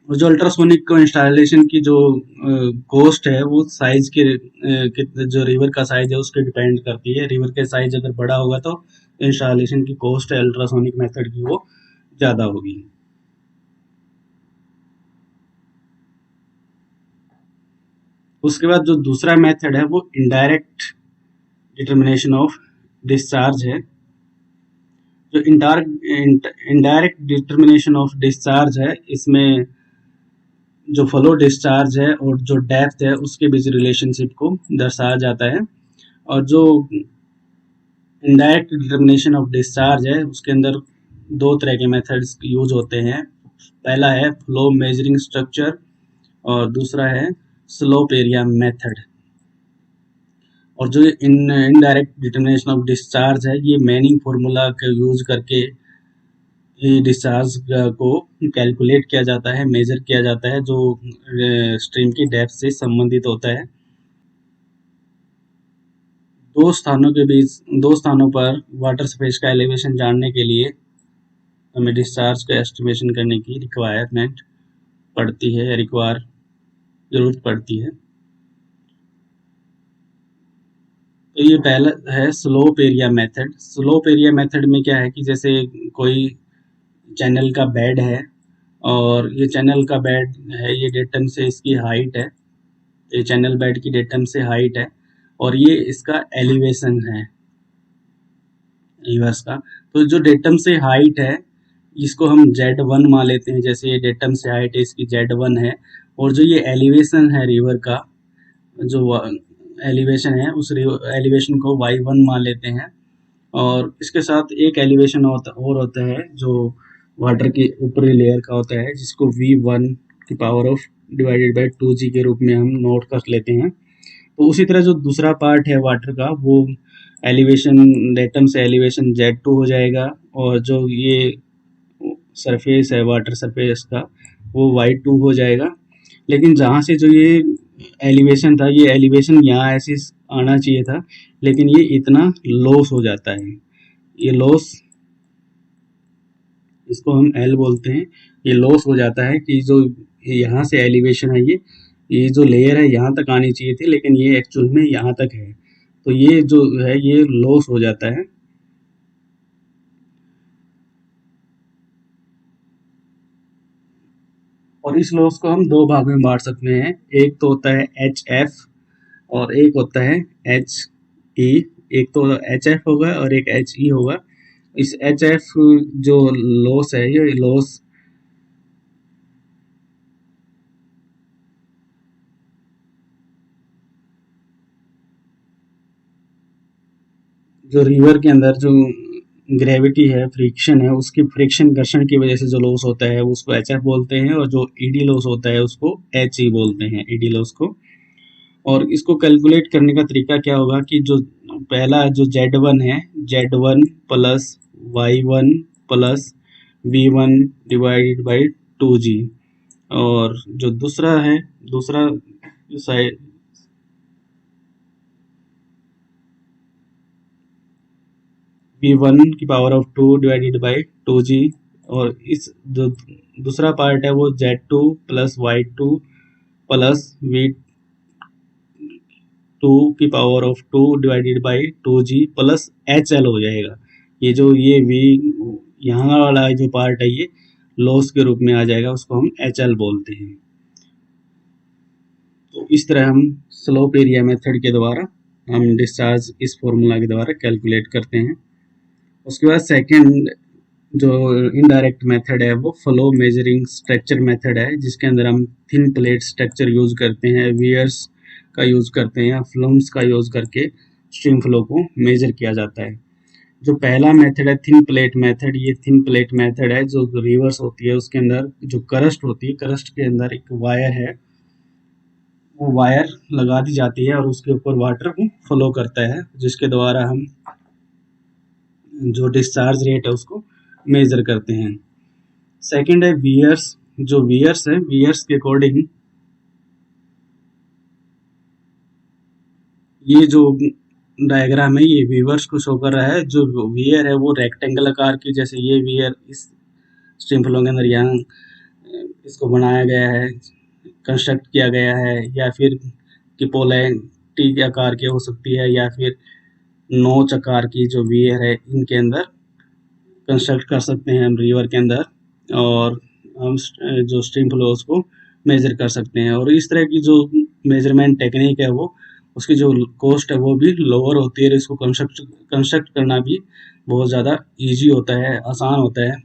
और जो अल्ट्रासोनिक इंस्टॉलेशन की जो कॉस्ट है वो साइज के जो रिवर का साइज है उसके डिपेंड करती है। रिवर के साइज अगर बड़ा होगा तो इंस्टॉलेशन की कॉस्ट है अल्ट्रासोनिक मेथड की वो ज़्यादा होगी। उसके बाद जो दूसरा मेथड है वो इनडायरेक्ट डिटर्मिनेशन ऑफ डिस्चार्ज है। जो इनडायरेक्ट डिटर्मिनेशन ऑफ डिस्चार्ज है, इसमें जो फ्लो डिस्चार्ज है और जो डेप्थ है उसके बीच रिलेशनशिप को दर्शाया जाता है। और जो इनडायरेक्ट डिटर्मिनेशन ऑफ डिस्चार्ज है उसके अंदर दो तरह के मेथड्स यूज होते हैं। पहला है फ्लो मेजरिंग स्ट्रक्चर और दूसरा है स्लोप एरिया मेथड। और जो इनडायरेक्ट डिटर्मिनेशन ऑफ डिस्चार्ज है ये मैनिंग फार्मूला का यूज करके डिस्चार्ज को कैलकुलेट किया जाता है, मेजर किया जाता है, जो स्ट्रीम की डेप्थ से संबंधित होता है। दो स्थानों पर वाटर सरफेस का एलिवेशन जानने के लिए हमें डिस्चार्ज का एस्टिमेशन करने की रिक्वायरमेंट पड़ती है, जरूरत पड़ती है। तो ये पहला है slope area method. Slope area method में क्या है कि जैसे कोई चैनल का बेड है और ये चैनल का बेड है, ये डेटम से इसकी हाइट है, ये चैनल बेड की डेटम से हाइट है और ये इसका एलिवेशन है रिवर्स का। तो जो डेटम से हाइट है इसको हम Z1 मान लेते हैं, जैसे ये डेटम से हाइट है इसकी Z1 है। और जो ये एलिवेशन है रिवर का, जो एलिवेशन है उस एलिवेशन को Y1 मान लेते हैं। और इसके साथ एक एलिवेशन और होता है जो वाटर की ऊपरी लेयर का होता है, जिसको V1 की power of divided by 2G के रूप में हम नोट कर लेते हैं। तो उसी तरह जो दूसरा पार्ट है वाटर का वो एलिवेशन डेटम से एलिवेशन Z2 हो जाएगा और जो ये सरफेस है वाटर सरफेस का वो Y2 हो जाएगा। लेकिन जहाँ से जो ये एलिवेशन था, ये एलिवेशन यहाँ ऐसे आना चाहिए था, लेकिन ये इतना लॉस हो जाता है। ये लॉस, इसको हम L बोलते हैं, ये लॉस हो जाता है कि जो यहाँ से एलिवेशन है ये जो लेयर है यहाँ तक आनी चाहिए थी, लेकिन ये एक्चुअल में यहाँ तक है। तो ये जो है ये लॉस हो जाता है। और इस लॉस को हम दो भाग में बांट सकते हैं। एक तो होता है HF और एक होता है HE। एक तो HF होगा और एक HE होगा। इस HF जो लॉस है ये लॉस जो रिवर के अंदर जो ग्रेविटी है, फ्रिक्शन है, उसकी फ्रिक्शन घर्षण की वजह से जो लॉस होता है उसको HF बोलते हैं। और जो ईडी लॉस होता है उसको HE बोलते हैं, ईडी लॉस को। और इसको कैलकुलेट करने का तरीका क्या होगा कि जो पहला जो Z1 है, Z1 plus Y1 plus V1 divided by 2G। और जो दूसरा है, दूसरा साइड V1 की power of 2 divided by 2G। और इस जो दूसरा पार्ट है वो Z2 plus Y2 plus V2 की power of 2 divided by 2G plus HL हो जाएगा। ये जो ये V यहाँ वाला जो पार्ट है ये लॉस के रूप में आ जाएगा, उसको हम HL बोलते हैं। तो इस तरह हम स्लोप एरिया मेथड के द्वारा हम डिस्चार्ज इस फॉर्मूला के द्वारा कैलकुलेट करते हैं। उसके बाद सेकंड जो इनडायरेक्ट मेथड है वो फ्लो मेजरिंग स्ट्रक्चर मेथड है, जिसके अंदर हम थिन प्लेट स्ट्रक्चर यूज करते हैं, वियर्स का यूज करते हैं, फ्लम्स का यूज करके स्ट्रीम फ्लो को मेजर किया जाता है। जो पहला मेथड है थिन प्लेट मेथड, ये थिन प्लेट मेथड है जो रिवर्स होती है उसके अंदर जो करस्ट होती है, करस्ट के अंदर एक वायर है, वो वायर लगा दी जाती है और उसके ऊपर वाटर फ्लो करता है, जिसके द्वारा हम जो डिस्चार्ज रेट है उसको मेजर करते हैं। सेकंड है वियर्स जो वियर्स है, वियर्स के अकॉर्डिंग ये जो डायग्राम है ये व्यूअर्स को शो कर रहा है। जो वियर है वो रेक्टेंगल आकार की, जैसे ये वियर इस स्ट्रीम फ्लो के अंदर यहाँ इसको बनाया गया है, कंस्ट्रक्ट किया गया है, या फिर किपोलैन टी के आकार की हो सकती है, या फिर नोच आकार की जो वियर है इनके अंदर कंस्ट्रक्ट कर सकते हैं हम रिवर के अंदर, और हम जो स्ट्रीम फ्लोज को मेजर कर सकते हैं। और इस तरह की जो मेजरमेंट टेक्निक है वो उसकी जो कॉस्ट है वो भी लोअर होती है, और इसको कंस्ट्रक्ट करना भी बहुत ज़्यादा इजी होता है, आसान होता है।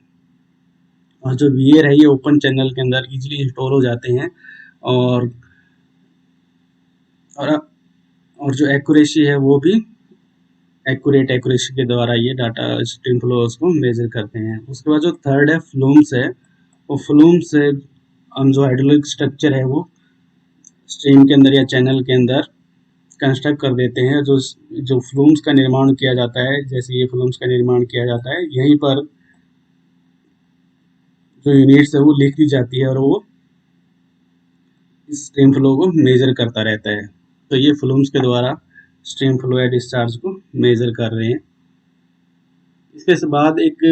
और जो वियर है ये ओपन चैनल के अंदर इजीली इंस्टॉल हो जाते हैं, और और, और जो एक्यूरेसी है वो भी एक्यूरेसी के द्वारा ये डाटा स्ट्रीम फ्लोज को मेजर करते हैं। उसके बाद जो थर्ड है फ्लूम्स है, वो फ्लूम्स से हम जो हाइड्रोलिक स्ट्रक्चर है वो स्ट्रीम के अंदर या चैनल के अंदर कंस्ट्रक्ट कर देते हैं। जो फ्लूम्स का निर्माण किया जाता है, जैसे ये फ्लूम्स का निर्माण किया जाता है, यहीं पर जो यूनिट्स है वो लिख दी जाती है, और वो इस स्ट्रीम फ्लो को मेजर करता रहता है। तो ये फ्लूम्स के द्वारा स्ट्रीम फ्लो या डिस्चार्ज को मेजर कर रहे हैं। इसके बाद एक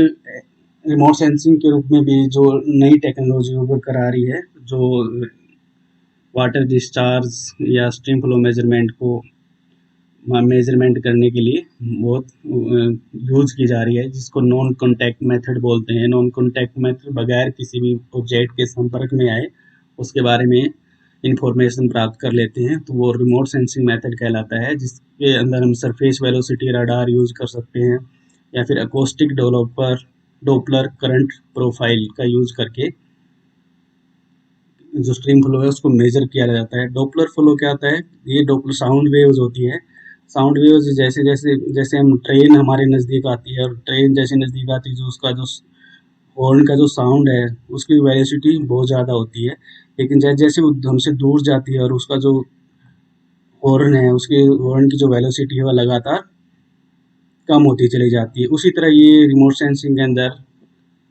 रिमोट सेंसिंग के रूप में भी जो नई टेक्नोलॉजी ऊपर करा रही है, जो वाटर डिस्चार्ज या स्ट्रीम फ्लो मेजरमेंट को मेजरमेंट करने के लिए बहुत यूज की जा रही है, जिसको नॉन कॉन्टैक्ट मेथड बोलते हैं। नॉन कॉन्टैक्ट मेथड बगैर किसी भी ऑब्जेक्ट के संपर्क में आए उसके बारे में इंफॉर्मेशन प्राप्त कर लेते हैं, तो वो रिमोट सेंसिंग मेथड कहलाता है, जिसके अंदर हम सरफेस वेलोसिटी रडार यूज कर सकते हैं, या फिर अकोस्टिक डोपलर करंट प्रोफाइल का यूज करके जो स्ट्रीम फ्लो है उसको मेजर किया जाता है। डोपलर फ्लो क्या होता है? ये डोपलर साउंड वेव्स होती है। साउंड वेव्स जैसे जैसे जैसे हम ट्रेन हमारे नज़दीक आती है, और ट्रेन जैसे नज़दीक आती है, जो उसका जो हॉर्न का जो साउंड है उसकी वेलोसिटी बहुत ज़्यादा होती है, लेकिन जैसे जैसे वो हमसे दूर जाती है और उसका जो हॉर्न है, उसके हॉर्न की जो वेलोसिटी है वो लगातार कम होती चली जाती है। उसी तरह ये रिमोट सेंसिंग के अंदर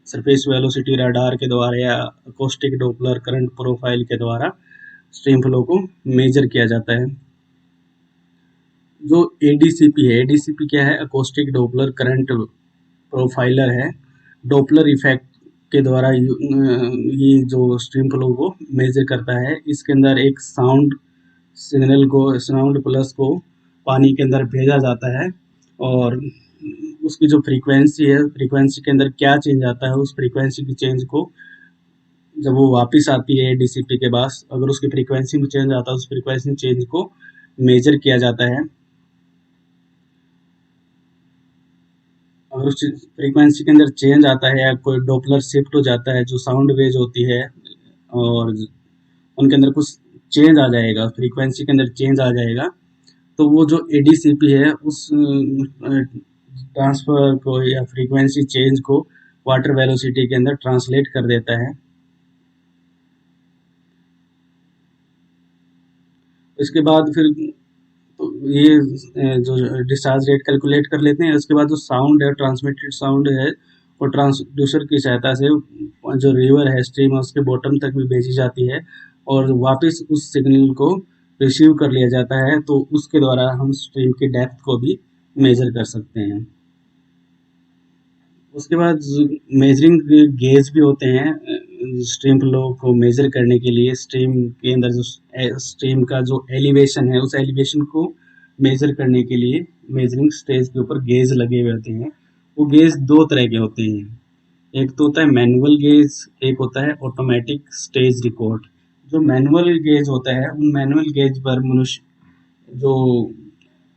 सरफेस वेलोसिटी रडार के द्वारा या अकोस्टिक डोपलर करंट प्रोफाइल के द्वारा स्ट्रीम फ्लो को मेजर किया जाता है। जो एडीसीपी है, एडीसीपी क्या है? अकोस्टिक डोपलर करंट प्रोफाइलर है। डोपलर इफेक्ट के द्वारा ये जो स्ट्रीम फ्लो को मेजर करता है। इसके अंदर एक साउंड सिग्नल को, साउंड पल्स को पानी के अंदर भेजा जाता है, और उसकी जो फ्रीक्वेंसी है, फ्रीक्वेंसी के अंदर क्या चेंज आता है, उस फ्रीक्वेंसी की चेंज को जब वो वापस आती है डीसीपी के पास, अगर उसकी फ्रीक्वेंसी में चेंज आता है, उस फ्रीक्वेंसी चेंज को मेजर किया जाता है। अगर उस फ्रीक्वेंसी के अंदर चेंज आता है या कोई डोपलर शिफ्ट हो जाता है, जो साउंड वेव होती है, और उनके अंदर कुछ चेंज आ जाएगा, फ्रीक्वेंसी के अंदर चेंज आ जाएगा, तो वो जो एडीसीपी है उस ट्रांसफर को या फ्रीक्वेंसी चेंज को वाटर वेलोसिटी के अंदर ट्रांसलेट कर देता है। इसके बाद फिर तो ये जो डिस्चार्ज रेट कैलकुलेट कर लेते हैं। उसके बाद जो साउंड है, ट्रांसमिटेड साउंड है, वो ट्रांसड्यूसर की सहायता से जो रिवर है, स्ट्रीम है, उसके बॉटम तक भी भेजी जाती है, और वापस उस सिग्नल को रिसीव कर लिया जाता है। तो उसके द्वारा हम स्ट्रीम की डेप्थ को भी मेजर कर सकते हैं। उसके बाद मेजरिंग गेज भी होते हैं स्ट्रीम फ्लो को मेजर करने के लिए। स्ट्रीम के अंदर जो स्ट्रीम का जो एलिवेशन है, उस एलिवेशन को मेजर करने के लिए मेजरिंग स्टेज के ऊपर गेज लगे हुए होते हैं। वो गेज दो तरह के होते हैं, एक तो होता है मैनुअल गेज, एक होता है ऑटोमेटिक स्टेज रिकॉर्ड। जो मैनुअल गेज होता है, उन मैनुअल गेज पर मनुष्य जो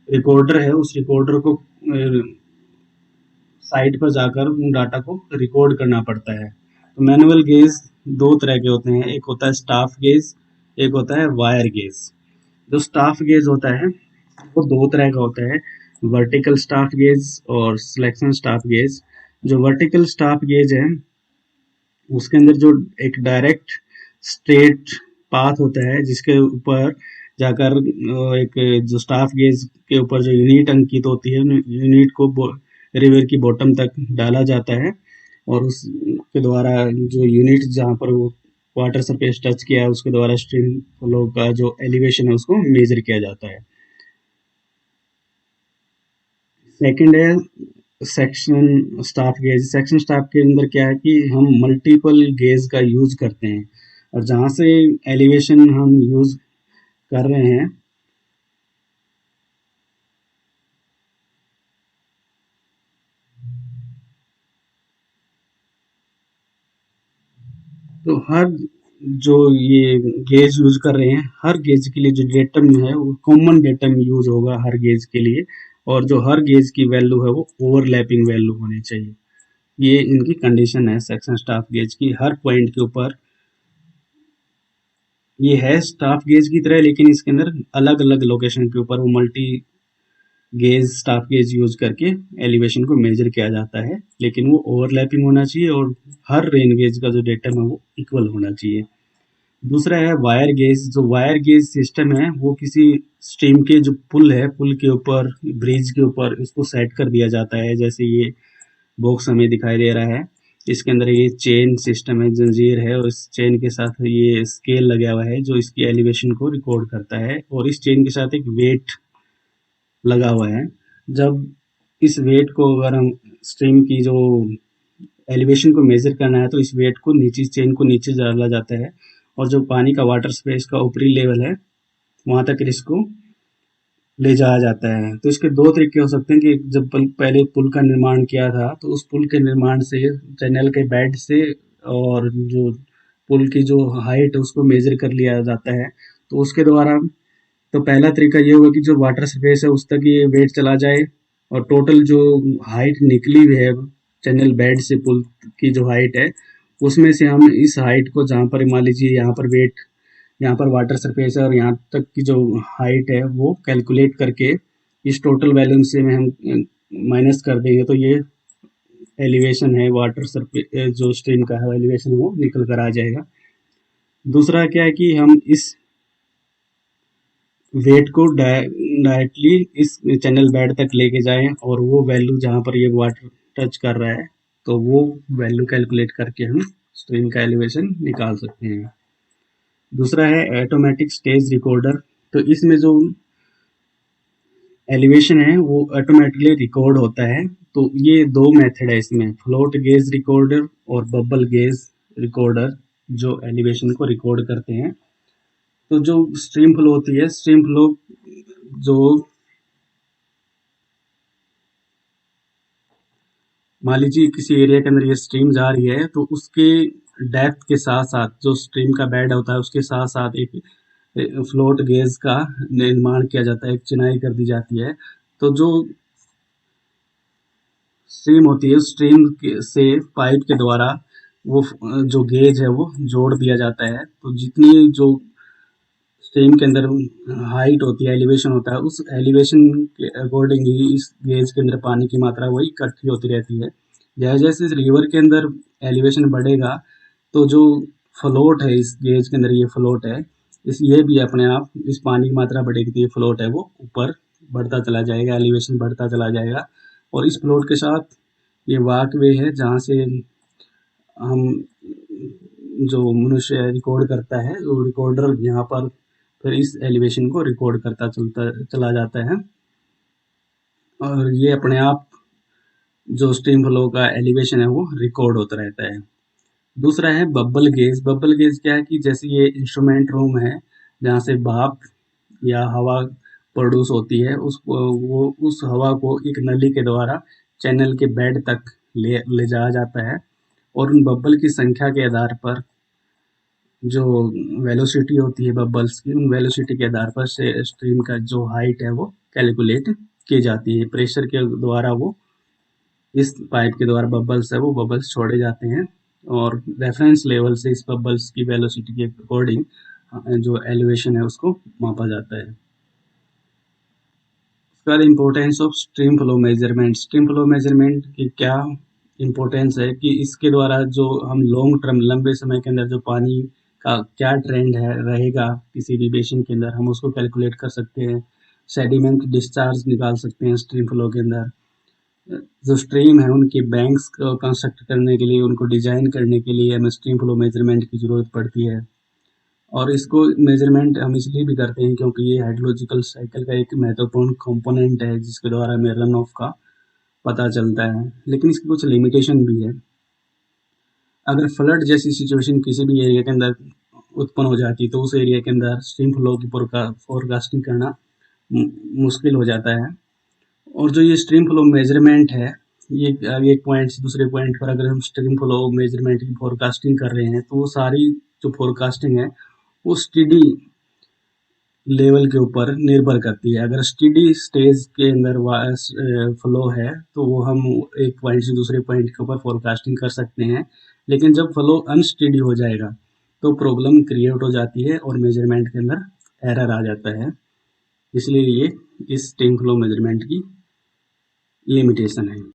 रिकॉर्डर है, उस रिकॉर्डर को साइट पर जाकर उन डाटा को रिकॉर्ड करना पड़ता है। तो मैनुअल गेज दो तरह के होते हैं, एक होता है स्टाफ गेज, एक होता है वायर गेज। जो स्टाफ गेज होता है वो दो तरह का होता है, वर्टिकल स्टाफ गेज और सिलेक्शन स्टाफ गेज। जो वर्टिकल स्टाफ गेज है उसके अंदर जो एक डायरेक्ट स्ट्रेट पाथ होता है, जिसके ऊपर जाकर एक जो स्टाफ गेज के ऊपर जो यूनिट अंकित होती है, यूनिट को रिवर की बॉटम तक डाला जाता है, और उसके द्वारा जो यूनिट जहाँ पर वो वाटर सरफेस टच किया है उसके द्वारा स्ट्रीम फ्लो का जो एलिवेशन है उसको मेजर किया जाता है। सेकंड है section staff gauge. Section staff के अंदर क्या है कि हम मल्टीपल गेज का यूज करते हैं, और जहाँ से एलिवेशन हम यूज कर रहे हैं तो हर जो ये गेज यूज कर रहे हैं, हर गेज के लिए जो डेटम है वो कॉमन डेटम यूज होगा हर गेज के लिए, और जो हर गेज की वैल्यू है वो ओवरलैपिंग वैल्यू होनी चाहिए। ये इनकी कंडीशन है सेक्शन स्टाफ गेज की। हर पॉइंट के ऊपर ये है स्टाफ गेज की तरह, लेकिन इसके अंदर अलग अलग लोकेशन के ऊपर वो multi gauge staff gauge use करके एलिवेशन को मेजर किया जाता है, लेकिन वो ओवरलैपिंग होना चाहिए और हर रेन गेज का जो डेटम है वो इक्वल होना चाहिए। दूसरा है वायर गेज। जो वायर गेज सिस्टम है वो किसी स्ट्रीम के जो पुल है, पुल के ऊपर, ब्रिज के ऊपर इसको सेट कर दिया जाता है। जैसे ये बॉक्स हमें दिखाई दे रहा है, इसके अंदर ये चेन सिस्टम है, जंजीर है, और इस चेन के साथ ये स्केल लगा हुआ है जो इसकी एलिवेशन को रिकॉर्ड करता है, और इस चेन के साथ एक वेट लगा हुआ है। जब इस वेट को अगर हम स्ट्रीम की जो एलिवेशन को मेजर करना है तो इस वेट को नीचे, चेन को नीचे डाला जाता है, और जो पानी का वाटर स्पेस का ऊपरी लेवल है वहां तक इसको ले जाया जाता है। तो इसके दो तरीके हो सकते हैं कि जब पहले पुल का निर्माण किया था तो उस पुल के निर्माण से, चैनल के बेड से, और जो पुल की जो हाइट है उसको मेजर कर लिया जाता है। तो उसके द्वारा तो पहला तरीका ये होगा कि जो वाटर सरफेस है उस तक ये वेट चला जाए, और टोटल जो हाइट निकली हुई है चैनल बेड से पुल की जो हाइट है उसमें से हम इस हाइट को, जहाँ पर मान लीजिए यहाँ पर वेट, यहाँ पर वाटर सरफेस है और यहाँ तक की जो हाइट है वो कैलकुलेट करके इस टोटल वैल्यू से में हम माइनस कर देंगे तो ये एलिवेशन है वाटर सरफेस जो स्ट्रीम का है एलिवेशन वो निकल कर आ जाएगा। दूसरा क्या है कि हम इस वेट को डायरेक्टली इस चैनल बेड तक लेके जाएं और वो वैल्यू जहाँ पर ये वाटर टच कर रहा है तो वो वैल्यू कैलकुलेट करके हम स्ट्रीम का एलिवेशन निकाल सकते हैं। दूसरा है ऑटोमेटिक स्टेज रिकॉर्डर। तो इसमें जो एलिवेशन है वो ऑटोमेटिकली रिकॉर्ड होता है। तो ये दो मेथड है इसमें, फ्लोट गेज रिकॉर्डर और बबल गेज रिकॉर्डर, जो एलिवेशन को रिकॉर्ड करते हैं। तो जो स्ट्रीम फ्लो होती है, स्ट्रीम फ्लो जो मान लीजिए किसी एरिया के अंदर ये स्ट्रीम जा रही है तो उसके डेप्थ के साथ साथ जो स्ट्रीम का बेड होता है उसके साथ साथ एक फ्लोट गेज का निर्माण किया जाता है, एक चिनाई कर दी जाती है। तो जो स्ट्रीम होती है, स्ट्रीम से पाइप के द्वारा वो जो गेज है वो जोड़ दिया जाता है। तो जितनी जो स्ट्रीम के अंदर हाइट होती है, एलिवेशन होता है, उस एलिवेशन के अकॉर्डिंग ही इस गेज के अंदर पानी की मात्रा वही इकट्ठी होती रहती है। जैसे जैसे इस रिवर के अंदर एलिवेशन बढ़ेगा तो जो फ्लोट है इस गेज के अंदर, ये फ्लोट है, इस ये भी अपने आप इस पानी की मात्रा बढ़ेगी तो ये फ्लोट है वो ऊपर बढ़ता चला जाएगा, एलिवेशन बढ़ता चला जाएगा। और इस फ्लोट के साथ ये वाक वे है जहाँ से हम जो मनुष्य रिकॉर्ड करता है, वो रिकॉर्डर यहाँ पर फिर इस एलिवेशन को रिकॉर्ड करता चला जाता है, और ये अपने आप जो स्ट्रीम फ्लो का एलिवेशन है वो रिकॉर्ड होता रहता है। दूसरा है बबल गेज। बबल गेज क्या है कि जैसे ये इंस्ट्रूमेंट रूम है जहाँ से भाप या हवा प्रोड्यूस होती है, उस हवा को एक नली के द्वारा चैनल के बेड तक ले जाया जाता है, और उन बबल की संख्या के आधार पर जो वेलोसिटी होती है बबल्स की, उन वेलोसिटी के आधार पर से स्ट्रीम का जो हाइट है वो कैलकुलेट की जाती है। प्रेशर के द्वारा वो इस पाइप के द्वारा बबल्स है वो बबल्स छोड़े जाते हैं, और रेफरेंस लेवल से इस बबल्स की वेलोसिटी के अकॉर्डिंग जो एलिवेशन है उसको मापा जाता है। उसके बाद importance of stream flow measurement. Stream flow measurement की क्या इम्पोर्टेंस है कि इसके द्वारा जो हम लॉन्ग टर्म, लंबे समय के अंदर जो पानी का क्या ट्रेंड है रहेगा किसी भी बेसिन के अंदर, हम उसको कैलकुलेट कर सकते हैं। सेडिमेंट डिस्चार्ज निकाल सकते हैं स्ट्रीम फ्लो के अंदर, जो स्ट्रीम है उनकी बैंक्स को कंस्ट्रक्ट करने के लिए, उनको डिजाइन करने के लिए हमें स्ट्रीम फ्लो मेजरमेंट की ज़रूरत पड़ती है। और इसको मेजरमेंट हम इसलिए भी करते हैं क्योंकि ये हाइड्रोलॉजिकल साइकिल का एक महत्वपूर्ण कंपोनेंट है जिसके द्वारा हमें रन ऑफ का पता चलता है। लेकिन इसकी कुछ लिमिटेशन भी है। अगर फ्लड जैसी सिचुएशन किसी भी एरिया के अंदर उत्पन्न हो जाती है तो उस एरिया के अंदर स्ट्रीम फ्लो की फोरकास्टिंग करना मुश्किल हो जाता है। और जो ये स्ट्रीम फ्लो मेजरमेंट है, ये एक पॉइंट से दूसरे पॉइंट पर अगर हम स्ट्रीम फ्लो मेजरमेंट की फोरकास्टिंग कर रहे हैं तो वो सारी जो फोरकास्टिंग है वो स्टेडी लेवल के ऊपर निर्भर करती है। अगर स्टेडी स्टेज के अंदर फ्लो है तो वो हम एक पॉइंट से दूसरे पॉइंट के ऊपर फोरकास्टिंग कर सकते हैं। लेकिन जब फ्लो अनस्टेडी हो जाएगा तो प्रॉब्लम क्रिएट हो जाती है और मेजरमेंट के अंदर एरर आ जाता है। इसलिए ये इस स्ट्रीम फ्लो मेजरमेंट की लिमिटेशन है।